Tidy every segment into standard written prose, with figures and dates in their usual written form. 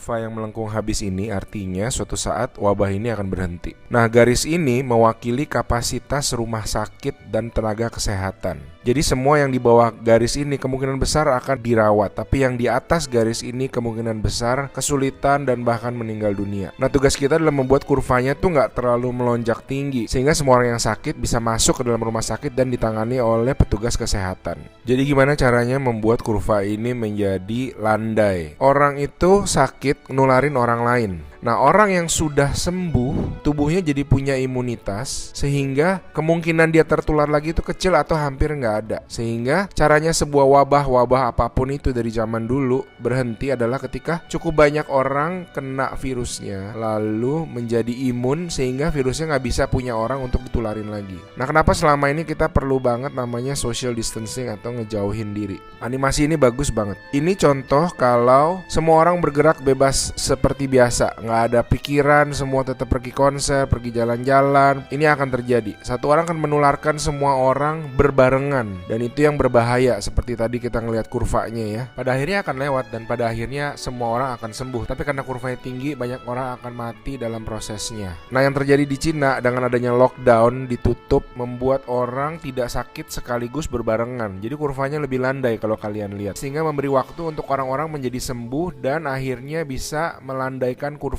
kurva yang melengkung habis ini artinya suatu saat wabah ini akan berhenti. Nah, garis ini mewakili kapasitas rumah sakit dan tenaga kesehatan. Jadi semua yang di bawah garis ini kemungkinan besar akan dirawat, tapi yang di atas garis ini kemungkinan besar kesulitan dan bahkan meninggal dunia. Nah, tugas kita adalah membuat kurvanya tuh nggak terlalu melonjak tinggi, sehingga semua orang yang sakit bisa masuk ke dalam rumah sakit dan ditangani oleh petugas kesehatan. Jadi gimana caranya membuat kurva ini menjadi landai? Orang itu sakit nularin orang lain. Nah, orang yang sudah sembuh, tubuhnya jadi punya imunitas, sehingga kemungkinan dia tertular lagi itu kecil atau hampir nggak ada. Sehingga caranya sebuah wabah apapun itu dari zaman dulu berhenti adalah ketika cukup banyak orang kena virusnya, lalu menjadi imun sehingga virusnya nggak bisa punya orang untuk ditularin lagi. Nah, kenapa selama ini kita perlu banget namanya social distancing atau ngejauhin diri? Animasi ini bagus banget. Ini contoh kalau semua orang bergerak bebas seperti biasa, nggak ada pikiran, semua tetap pergi konser, pergi jalan-jalan. Ini akan terjadi. Satu orang akan menularkan semua orang berbarengan, dan itu yang berbahaya. Seperti tadi kita ngelihat kurvanya ya. Pada akhirnya akan lewat dan pada akhirnya semua orang akan sembuh. Tapi karena kurvanya tinggi, banyak orang akan mati dalam prosesnya. Nah, yang terjadi di Cina dengan adanya lockdown, ditutup, membuat orang tidak sakit sekaligus berbarengan. Jadi kurvanya lebih landai kalau kalian lihat, sehingga memberi waktu untuk orang-orang menjadi sembuh dan akhirnya bisa melandaikan kurvanya.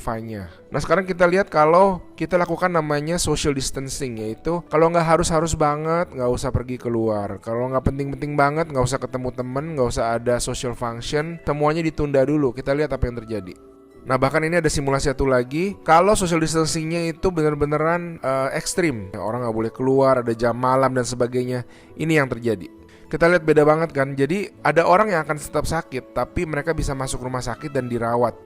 Nah, sekarang kita lihat kalau kita lakukan namanya social distancing, yaitu kalau nggak harus banget, nggak usah pergi keluar. Kalau nggak penting-penting banget, nggak usah ketemu temen, nggak usah ada social function, semuanya ditunda dulu. Kita lihat apa yang terjadi. Nah, bahkan ini ada simulasi satu lagi. Kalau social distancingnya itu bener-beneran ekstrim, orang nggak boleh keluar, ada jam malam dan sebagainya. Ini yang terjadi. Kita lihat beda banget kan. Jadi ada orang yang akan tetap sakit, tapi mereka bisa masuk rumah sakit dan dirawat.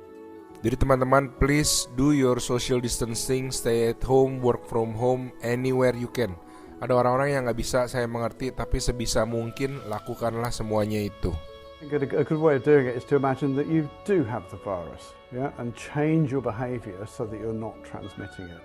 Jadi teman-teman, please do your social distancing, stay at home, work from home, anywhere you can. Ada orang-orang yang nggak bisa, saya mengerti, tapi sebisa mungkin lakukanlah semuanya itu. A good way of doing it is to imagine that you do have the virus, yeah, and change your behavior so that you're not transmitting it.